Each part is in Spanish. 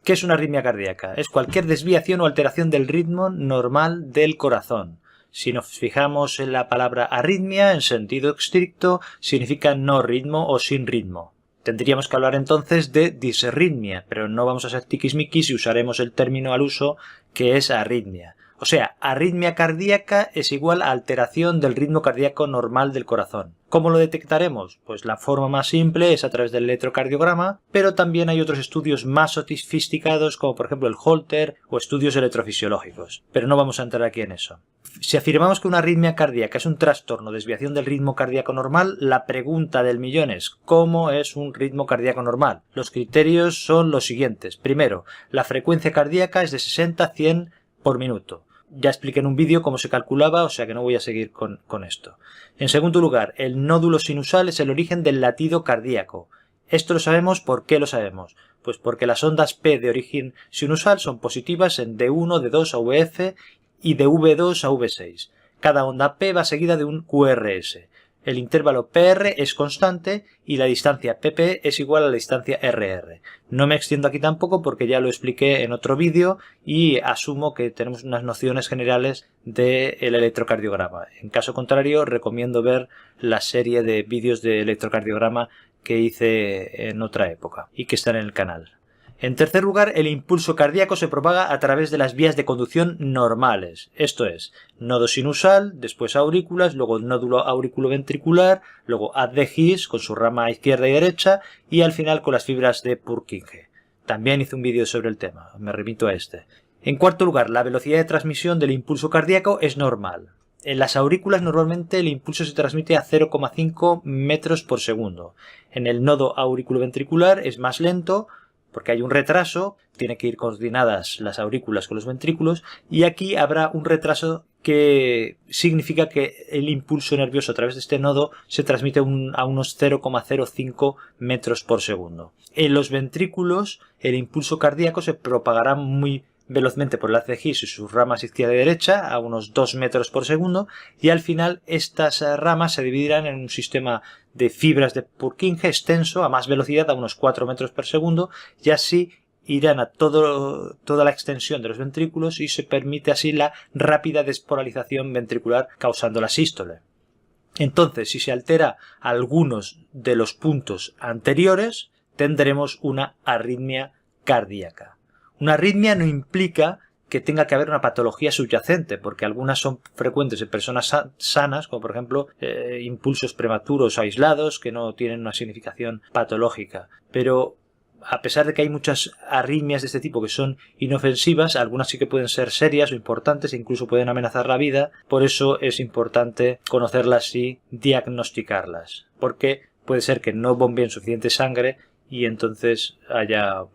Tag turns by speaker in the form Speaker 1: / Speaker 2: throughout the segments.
Speaker 1: ¿Qué es una arritmia cardíaca? Es cualquier desviación o alteración del ritmo normal del corazón. Si nos fijamos en la palabra arritmia, en sentido estricto, significa no ritmo o sin ritmo. Tendríamos que hablar entonces de disritmia, pero no vamos a ser tiquismiquis y usaremos el término al uso que es arritmia. O sea, arritmia cardíaca es igual a alteración del ritmo cardíaco normal del corazón. ¿Cómo lo detectaremos? Pues la forma más simple es a través del electrocardiograma, pero también hay otros estudios más sofisticados como por ejemplo el Holter o estudios electrofisiológicos. Pero no vamos a entrar aquí en eso. Si afirmamos que una arritmia cardíaca es un trastorno, desviación del ritmo cardíaco normal, la pregunta del millón es ¿cómo es un ritmo cardíaco normal? Los criterios son los siguientes. Primero, la frecuencia cardíaca es de 60 a 100 por minuto. Ya expliqué en un vídeo cómo se calculaba, o sea que no voy a seguir con esto. En segundo lugar, el nódulo sinusal es el origen del latido cardíaco. Esto lo sabemos, ¿por qué lo sabemos? Pues porque las ondas P de origen sinusal son positivas en D1, D2 a VF y de V2 a V6. Cada onda P va seguida de un QRS. El intervalo PR es constante y la distancia PP es igual a la distancia RR. No me extiendo aquí tampoco porque ya lo expliqué en otro vídeo y asumo que tenemos unas nociones generales del electrocardiograma. En caso contrario, recomiendo ver la serie de vídeos de electrocardiograma que hice en otra época y que están en el canal. En tercer lugar, el impulso cardíaco se propaga a través de las vías de conducción normales, esto es, nodo sinusal, después aurículas, luego nódulo auriculoventricular, luego haz de His con su rama izquierda y derecha y al final con las fibras de Purkinje. También hice un vídeo sobre el tema, me remito a este. En cuarto lugar, la velocidad de transmisión del impulso cardíaco es normal. En las aurículas normalmente el impulso se transmite a 0,5 metros por segundo. En el nodo auriculoventricular es más lento, porque hay un retraso, tiene que ir coordinadas las aurículas con los ventrículos y aquí habrá un retraso que significa que el impulso nervioso a través de este nodo se transmite a unos 0,05 metros por segundo. En los ventrículos el impulso cardíaco se propagará muy velozmente por el haz de His y sus ramas izquierda y derecha a unos 2 metros por segundo y al final estas ramas se dividirán en un sistema de fibras de Purkinje extenso a más velocidad a unos 4 metros por segundo y así irán a toda la extensión de los ventrículos y se permite así la rápida despolarización ventricular causando la sístole. Entonces, si se altera algunos de los puntos anteriores, tendremos una arritmia cardíaca. Una arritmia no implica que tenga que haber una patología subyacente, porque algunas son frecuentes en personas sanas, como por ejemplo impulsos prematuros aislados que no tienen una significación patológica. Pero a pesar de que hay muchas arritmias de este tipo que son inofensivas, algunas sí que pueden ser serias o importantes e incluso pueden amenazar la vida. Por eso es importante conocerlas y diagnosticarlas, porque puede ser que no bombeen suficiente sangre y entonces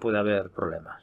Speaker 1: puede haber problemas.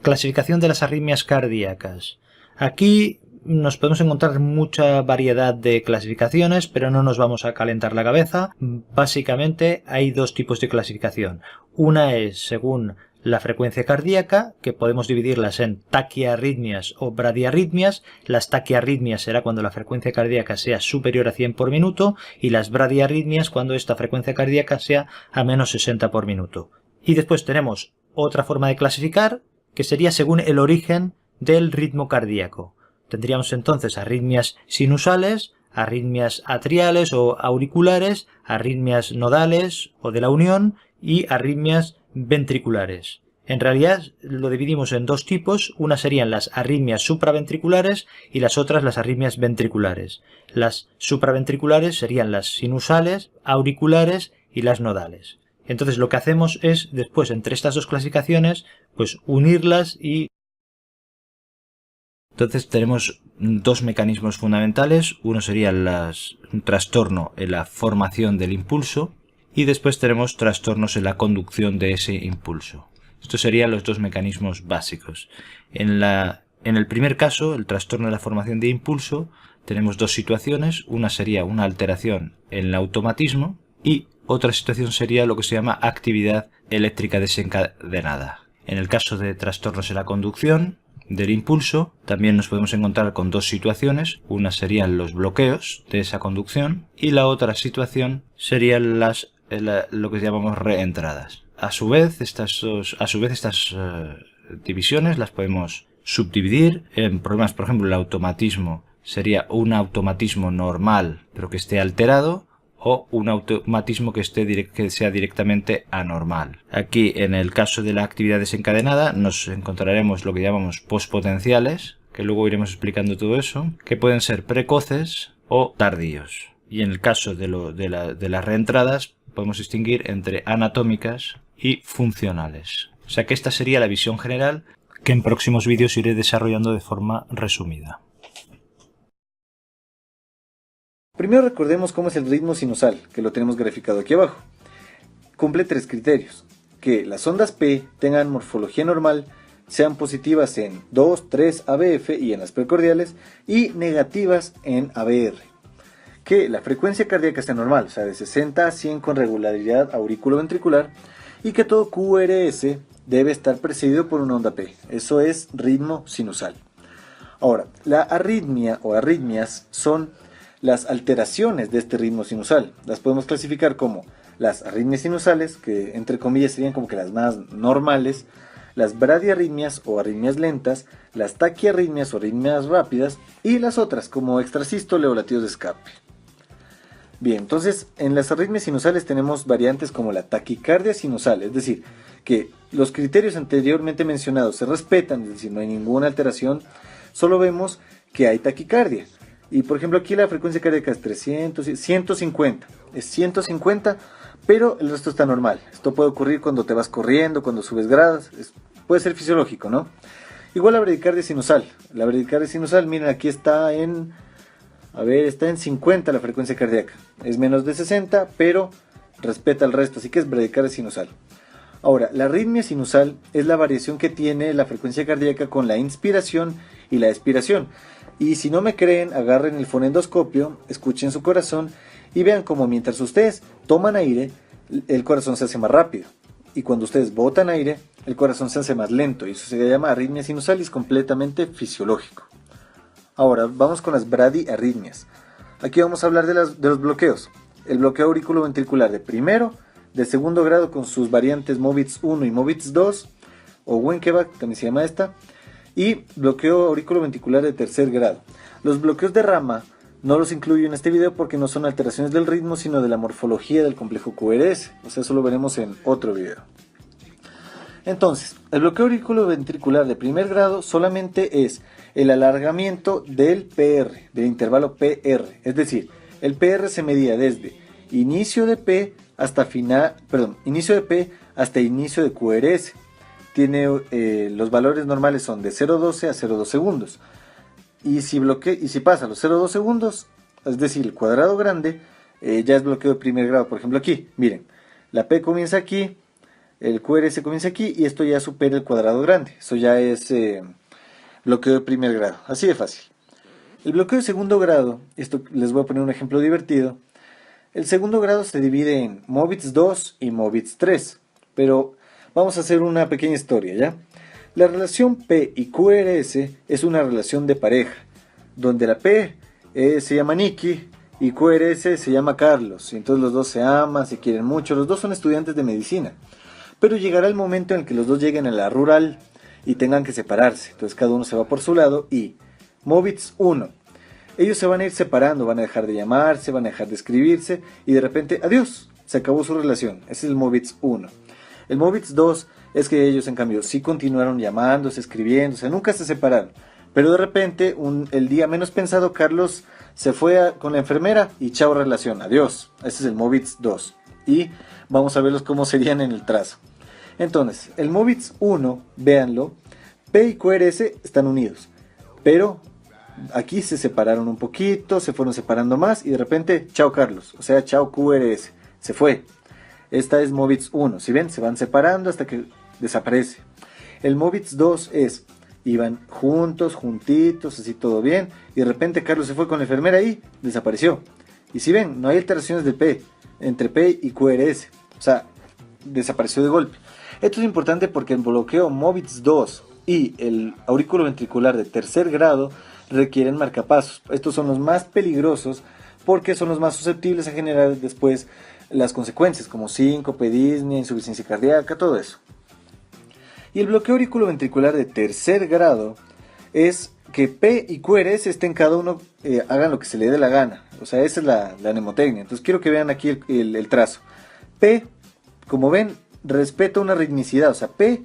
Speaker 1: Clasificación de las arritmias cardíacas. Aquí nos podemos encontrar mucha variedad de clasificaciones, pero no nos vamos a calentar la cabeza. Básicamente hay dos tipos de clasificación. Una es según la frecuencia cardíaca, que podemos dividirlas en taquiarritmias o bradiarritmias. Las taquiarritmias será cuando la frecuencia cardíaca sea superior a 100 por minuto y las bradiarritmias cuando esta frecuencia cardíaca sea a menos 60 por minuto. Y después tenemos otra forma de clasificar, que sería según el origen del ritmo cardíaco. Tendríamos entonces arritmias sinusales, arritmias atriales o auriculares, arritmias nodales o de la unión y arritmias ventriculares. En realidad lo dividimos en dos tipos, una serían las arritmias supraventriculares y las otras las arritmias ventriculares. Las supraventriculares serían las sinusales, auriculares y las nodales. Entonces lo que hacemos es, después, entre estas dos clasificaciones, pues unirlas y... Entonces tenemos dos mecanismos fundamentales. Uno sería un trastorno en la formación del impulso y después tenemos trastornos en la conducción de ese impulso. Estos serían los dos mecanismos básicos. En el primer caso, el trastorno de la formación de impulso, tenemos dos situaciones. Una sería una alteración en el automatismo y otra situación sería lo que se llama actividad eléctrica desencadenada. En el caso de trastornos en la conducción del impulso, también nos podemos encontrar con dos situaciones. Una serían los bloqueos de esa conducción y la otra situación serían lo que llamamos reentradas. A su vez, estas divisiones las podemos subdividir en problemas. Por ejemplo, el automatismo sería un automatismo normal pero que esté alterado, o un automatismo que sea directamente anormal. Aquí, en el caso de la actividad desencadenada, nos encontraremos lo que llamamos postpotenciales, que luego iremos explicando todo eso, que pueden ser precoces o tardíos. Y en el caso de las reentradas, podemos distinguir entre anatómicas y funcionales. O sea que esta sería la visión general, que en próximos vídeos iré desarrollando de forma resumida.
Speaker 2: Primero recordemos cómo es el ritmo sinusal, que lo tenemos graficado aquí abajo. Cumple 3 criterios: que las ondas P tengan morfología normal, sean positivas en 2, 3 ABF y en las precordiales, y negativas en ABR. Que la frecuencia cardíaca esté normal, o sea, de 60 a 100 con regularidad auriculoventricular, y que todo QRS debe estar precedido por una onda P. Eso es ritmo sinusal. Ahora, la arritmia o arritmias son las alteraciones de este ritmo sinusal. Las podemos clasificar como las arritmias sinusales, que entre comillas serían como que las más normales, las bradiarritmias o arritmias lentas, las taquiarritmias o arritmias rápidas, y las otras como extrasístole o latidos de escape. Bien, entonces en las arritmias sinusales tenemos variantes como la taquicardia sinusal, es decir, que los criterios anteriormente mencionados se respetan, es decir, no hay ninguna alteración, solo vemos que hay taquicardia. Y por ejemplo aquí la frecuencia cardíaca es 150, es 150, pero el resto está normal. Esto puede ocurrir cuando te vas corriendo, cuando subes gradas, puede ser fisiológico, ¿no? Igual la bradicardia sinusal. La bradicardia sinusal, miren, aquí está en 50 la frecuencia cardíaca. Es menos de 60, pero respeta el resto, así que es bradicardia sinusal. Ahora, la arritmia sinusal es la variación que tiene la frecuencia cardíaca con la inspiración y la expiración. Y si no me creen, agarren el fonendoscopio, escuchen su corazón y vean cómo mientras ustedes toman aire, el corazón se hace más rápido. Y cuando ustedes botan aire, el corazón se hace más lento. Y eso se llama arritmia sinusal y es completamente fisiológico. Ahora, vamos con las bradiarritmias. Aquí vamos a hablar de los bloqueos. El bloqueo auriculoventricular de primero, de segundo grado con sus variantes Movitz 1 y Movitz 2, o Wenckebach, también se llama esta, y bloqueo auriculoventricular de tercer grado. Los bloqueos de rama no los incluyo en este video porque no son alteraciones del ritmo, sino de la morfología del complejo QRS, o sea, eso lo veremos en otro video. Entonces, el bloqueo auriculoventricular de primer grado solamente es el alargamiento del PR, del intervalo PR, es decir, el PR se medía desde inicio de P hasta inicio de P hasta inicio de QRS. Tiene los valores normales son de 0,12 a 0,2 segundos. Y si pasa los 0,2 segundos, es decir, el cuadrado grande, ya es bloqueo de primer grado. Por ejemplo aquí, miren, la P comienza aquí, el QRS comienza aquí y esto ya supera el cuadrado grande. Eso ya es bloqueo de primer grado, así de fácil. El bloqueo de segundo grado, esto les voy a poner un ejemplo divertido. El segundo grado se divide en Movitz 2 y Movitz 3, pero vamos a hacer una pequeña historia, ¿ya? La relación P y QRS es una relación de pareja, donde la P se llama Nicky y QRS se llama Carlos, y entonces los dos se aman, se quieren mucho, los dos son estudiantes de medicina, pero llegará el momento en que los dos lleguen a la rural y tengan que separarse, entonces cada uno se va por su lado y Movitz 1, ellos se van a ir separando, van a dejar de llamarse, van a dejar de escribirse y de repente, adiós, se acabó su relación, ese es el Movitz 1. El Movitz 2 es que ellos en cambio sí continuaron llamándose, escribiéndose, nunca se separaron. Pero de repente, el día menos pensado, Carlos se fue con la enfermera y chao relación, adiós. Ese es el Movitz 2. Y vamos a verlos cómo serían en el trazo. Entonces, el Movitz 1, véanlo, P y QRS están unidos. Pero aquí se separaron un poquito, se fueron separando más y de repente, chao Carlos, o sea, chao QRS, se fue. Esta es Movitz 1, si ven, se van separando hasta que desaparece. El Movitz 2 iban juntos, juntitos, así todo bien, y de repente Carlos se fue con la enfermera y desapareció. Y si ven, no hay alteraciones de P, entre P y QRS, o sea, desapareció de golpe. Esto es importante porque el bloqueo Movitz 2 y el auriculoventricular de tercer grado requieren marcapasos. Estos son los más peligrosos porque son los más susceptibles a generar después las consecuencias como síncope, disnea, insuficiencia cardíaca, todo eso. Y el bloqueo auriculoventricular de tercer grado es que P y QRS estén cada uno, hagan lo que se le dé la gana. O sea, esa es la mnemotecnia. Entonces quiero que vean aquí el trazo. P, como ven, respeta una ritmicidad. O sea, P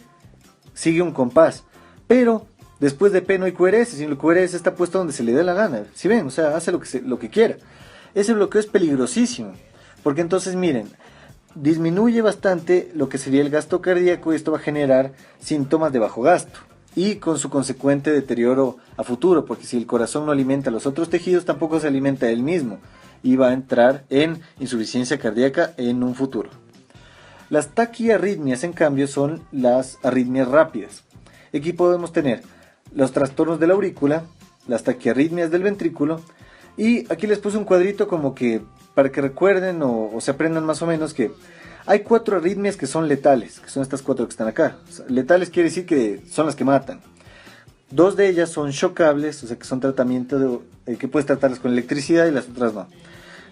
Speaker 2: sigue un compás. Pero después de P no hay QRS, sino el QRS está puesto donde se le dé la gana. ¿Sí ven? O sea, hace lo que quiera. Ese bloqueo es peligrosísimo. Porque entonces, miren, disminuye bastante lo que sería el gasto cardíaco y esto va a generar síntomas de bajo gasto y con su consecuente deterioro a futuro, porque si el corazón no alimenta los otros tejidos, tampoco se alimenta él mismo y va a entrar en insuficiencia cardíaca en un futuro. Las taquiarritmias, en cambio, son las arritmias rápidas. Aquí podemos tener los trastornos de la aurícula, las taquiarritmias del ventrículo, y aquí les puse un cuadrito como que para que recuerden o se aprendan más o menos que hay 4 arritmias que son letales, que son estas 4 que están acá. O sea, letales quiere decir que son las que matan. 2 de ellas son chocables, o sea que son tratamientos que puedes tratarlas con electricidad y las otras no.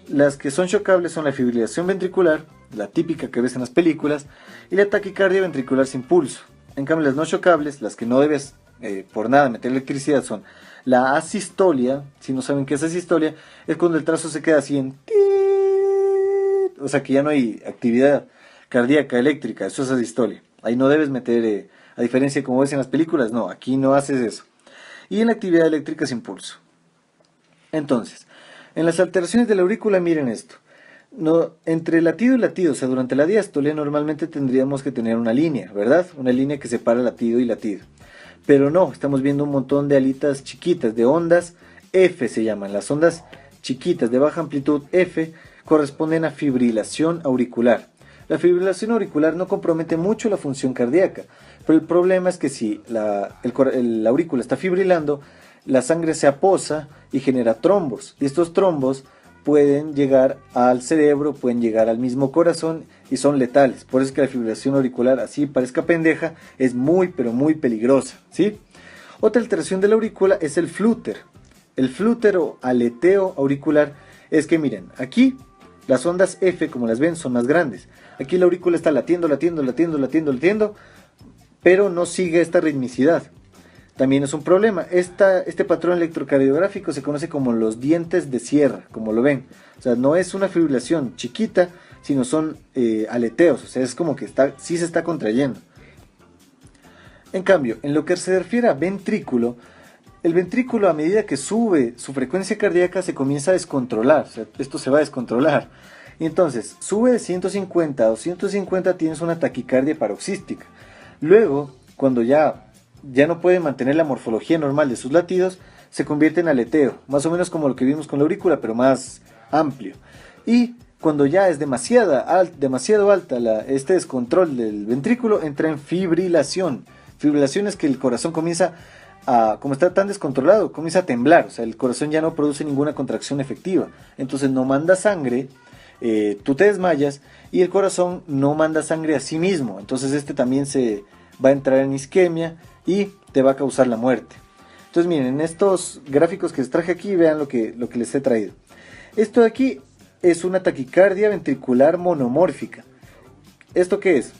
Speaker 2: Las que son chocables son la fibrilación ventricular, la típica que ves en las películas, y la taquicardia ventricular sin pulso. En cambio las no chocables, las que no debes por nada meter electricidad, son la asistolia. Si no saben qué es asistolia, es cuando el trazo se queda así en o sea que ya no hay actividad cardíaca eléctrica, eso es asistolia. Ahí no debes meter, a diferencia de como ves en las películas, no, aquí no haces eso. Y en la actividad eléctrica sin pulso. Entonces, en las alteraciones de la aurícula, miren esto. No, entre latido y latido, o sea, durante la diástole normalmente tendríamos que tener una línea, ¿verdad? Una línea que separa latido y latido. Pero no, estamos viendo un montón de alitas chiquitas, de ondas F se llaman. Las ondas chiquitas de baja amplitud F corresponden a fibrilación auricular. La fibrilación auricular no compromete mucho la función cardíaca, pero el problema es que si la aurícula está fibrilando, la sangre se aposa y genera trombos. Y estos trombos pueden llegar al cerebro, pueden llegar al mismo corazón y son letales. Por eso es que la fibrilación auricular, así parezca pendeja, es muy pero muy peligrosa, ¿sí? Otra alteración de la aurícula es el flúter. El flúter o aleteo auricular es que miren, aquí las ondas F, como las ven, son más grandes. Aquí la aurícula está latiendo, pero no sigue esta ritmicidad. También es un problema. Este patrón electrocardiográfico se conoce como los dientes de sierra, como lo ven. O sea, no es una fibrilación chiquita, sino son aleteos. O sea, es como que sí se está contrayendo. En cambio, en lo que se refiere a ventrículo, el ventrículo a medida que sube su frecuencia cardíaca se comienza a descontrolar. O sea, esto se va a descontrolar. Y entonces, sube de 150 a 250, tienes una taquicardia paroxística. Luego, cuando ya no puede mantener la morfología normal de sus latidos, se convierte en aleteo, más o menos como lo que vimos con la aurícula, pero más amplio. Y cuando ya es demasiado alta este descontrol del ventrículo, entra en fibrilación. Fibrilación es que el corazón comienza como está tan descontrolado, comienza a temblar, o sea, el corazón ya no produce ninguna contracción efectiva, entonces no manda sangre, tú te desmayas y el corazón no manda sangre a sí mismo, entonces este también se va a entrar en isquemia y te va a causar la muerte. Entonces miren, en estos gráficos que les traje aquí, vean lo que les he traído. Esto de aquí es una taquicardia ventricular monomórfica. ¿Esto qué es?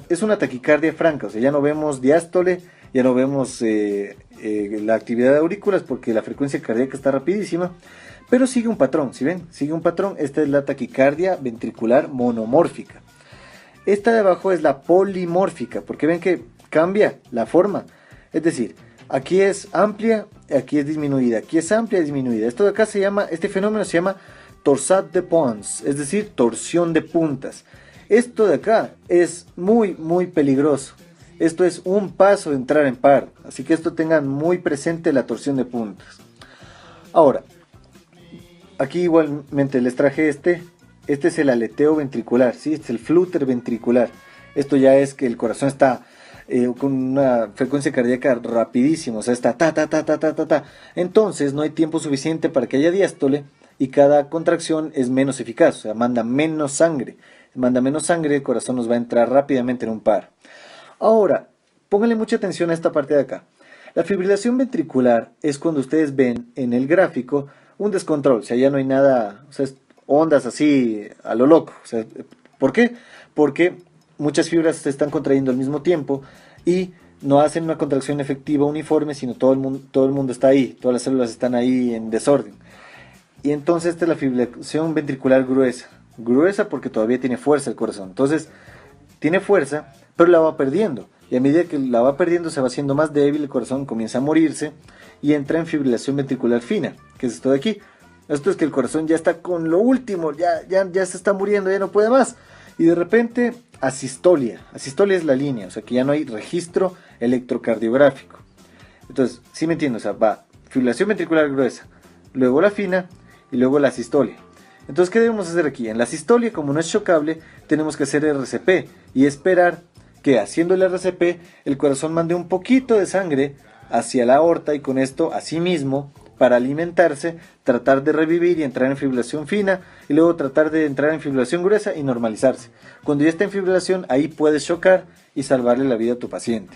Speaker 2: Es una taquicardia franca, o sea, ya no vemos diástole, ya no vemos la actividad de aurículas porque la frecuencia cardíaca está rapidísima, pero sigue un patrón, ¿sí ven? Sigue un patrón. Esta es la taquicardia ventricular monomórfica. Esta de abajo es la polimórfica, porque ven que cambia la forma. Es decir, aquí es amplia, aquí es disminuida, aquí es amplia, disminuida. Esto de acá este fenómeno se llama torsade de points, es decir, torsión de puntas. Esto de acá es muy, muy peligroso. Esto es un paso de entrar en paro, así que esto tengan muy presente la torsión de puntas. Ahora, aquí igualmente les traje este es el aleteo ventricular, ¿sí? Este es el flúter ventricular. Esto ya es que el corazón está con una frecuencia cardíaca rapidísima, o sea, está ta. Entonces no hay tiempo suficiente para que haya diástole y cada contracción es menos eficaz, o sea, manda menos sangre, el corazón nos va a entrar rápidamente en un paro. Ahora, pónganle mucha atención a esta parte de acá. La fibrilación ventricular es cuando ustedes ven en el gráfico un descontrol, o sea, ya no hay nada, o sea, ondas así a lo loco. O sea, ¿por qué? Porque muchas fibras se están contrayendo al mismo tiempo y no hacen una contracción efectiva uniforme, sino todo el mundo está ahí, todas las células están ahí en desorden. Y entonces esta es la fibrilación ventricular gruesa. Gruesa porque todavía tiene fuerza el corazón. Entonces, tiene fuerza, pero la va perdiendo. Y a medida que la va perdiendo se va haciendo más débil, el corazón comienza a morirse y entra en fibrilación ventricular fina, que es esto de aquí. Esto es que el corazón ya está con lo último, ya se está muriendo, ya no puede más. Y de repente, asistolia. Asistolia es la línea, o sea que ya no hay registro electrocardiográfico. Entonces, ¿sí me entiendo? O sea, va fibrilación ventricular gruesa, luego la fina y luego la asistolia. Entonces, ¿qué debemos hacer aquí? En la asistolia, como no es chocable, tenemos que hacer RCP y esperar que haciendo el RCP el corazón mande un poquito de sangre hacia la aorta y con esto, así mismo, para alimentarse, tratar de revivir y entrar en fibrilación fina y luego tratar de entrar en fibrilación gruesa y normalizarse. Cuando ya está en fibrilación, ahí puedes chocar y salvarle la vida a tu paciente.